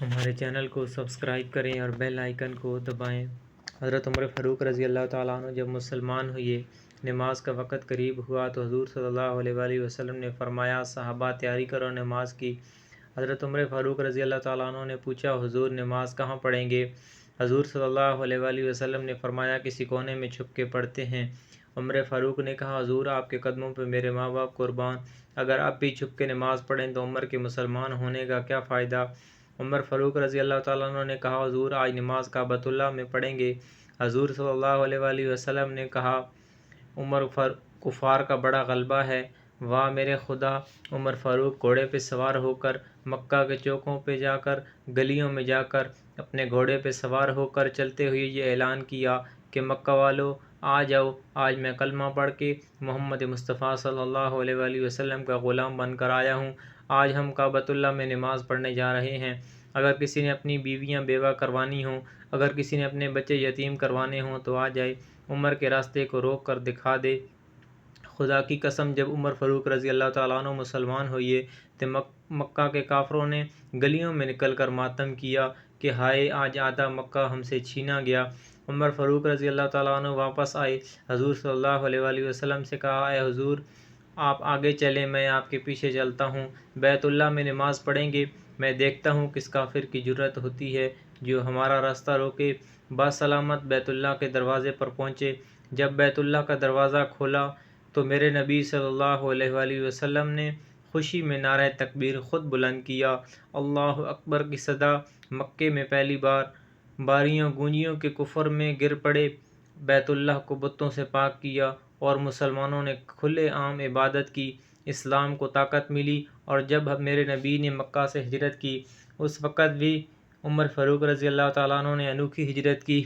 ہمارے چینل کو سبسکرائب کریں اور بیل آئیکن کو دبائیں۔ حضرت عمر فاروق رضی اللہ تعالیٰ عنہ جب مسلمان ہوئے، نماز کا وقت قریب ہوا تو حضور صلی اللہ علیہ وآلہ وسلم نے فرمایا، صحابہ تیاری کرو نماز کی۔ حضرت عمر فاروق رضی اللہ تعالیٰ عنہ نے پوچھا، حضور نماز کہاں پڑھیں گے؟ حضور صلی اللہ علیہ وآلہ وسلم نے فرمایا، کسی کونے میں چھپ کے پڑھتے ہیں۔ عمر فاروق نے کہا، حضور آپ کے قدموں پہ میرے ماں باپ قربان، اگر اب بھی چھپ کے نماز پڑھیں تو عمر کے مسلمان ہونے کا کیا فائدہ؟ عمر فاروق رضی اللہ تعالیٰ عنہ نے کہا، حضور آج نماز کعبۃ اللہ میں پڑھیں گے۔ حضور صلی اللہ علیہ وآلہ وسلم نے کہا، عمر کفار کا بڑا غلبہ ہے، واہ میرے خدا! عمر فاروق گھوڑے پہ سوار ہو کر مکہ کے چوکوں پہ جا کر، گلیوں میں جا کر اپنے گھوڑے پہ سوار ہو کر چلتے ہوئے یہ اعلان کیا کہ مکہ والو آ جاؤ، آج میں کلمہ پڑھ کے محمد مصطفیٰ صلی اللہ علیہ وآلہ وسلم کا غلام بن کر آیا ہوں۔ آج ہم کعبۃ اللہ میں نماز پڑھنے جا رہے ہیں۔ اگر کسی نے اپنی بیویاں بیوہ کروانی ہوں، اگر کسی نے اپنے بچے یتیم کروانے ہوں تو آ جائے، عمر کے راستے کو روک کر دکھا دے۔ خدا کی قسم، جب عمر فاروق رضی اللہ تعالیٰ عنہ مسلمان ہوئے تو مکہ کے کافروں نے گلیوں میں نکل کر ماتم کیا کہ ہائے آج آدھا مکہ ہم سے چھینا گیا۔ عمر فاروق رضی اللہ تعالیٰ عنہ واپس آئے، حضور صلی اللہ علیہ وآلہ وسلم سے کہا، اے حضور آپ آگے چلیں، میں آپ کے پیچھے چلتا ہوں، بیت اللہ میں نماز پڑھیں گے، میں دیکھتا ہوں کس کافر کی جرأت ہوتی ہے جو ہمارا راستہ روکے۔ بسلامت بیت اللہ کے دروازے پر پہنچے۔ جب بیت اللہ کا دروازہ کھولا تو میرے نبی صلی اللہ علیہ وآلہ وسلم نے خوشی میں نعرہ تکبیر خود بلند کیا۔ اللہ اکبر کی صدا مکے میں پہلی بار باریوں گونجیوں کے کفر میں گر پڑے، بیت اللہ کو بتوں سے پاک کیا اور مسلمانوں نے کھلے عام عبادت کی، اسلام کو طاقت ملی۔ اور جب میرے نبی نے مکہ سے ہجرت کی، اس وقت بھی عمر فاروق رضی اللہ تعالیٰ عنہ نے انوکھی ہجرت کی۔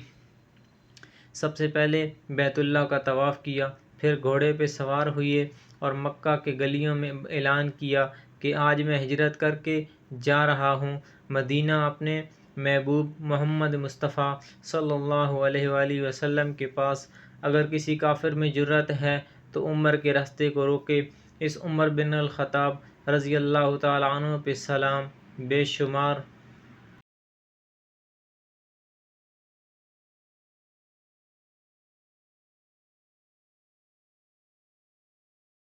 سب سے پہلے بیت اللہ کا طواف کیا، پھر گھوڑے پہ سوار ہوئے اور مکہ کے گلیوں میں اعلان کیا کہ آج میں ہجرت کر کے جا رہا ہوں مدینہ اپنے محبوب محمد مصطفیٰ صلی اللہ علیہ وآلہ وسلم کے پاس۔ اگر کسی کافر میں جرأت ہے تو عمر کے راستے کو روکے۔ اس عمر بن الخطاب رضی اللہ تعالیٰ عنہ پہ سلام بے شمار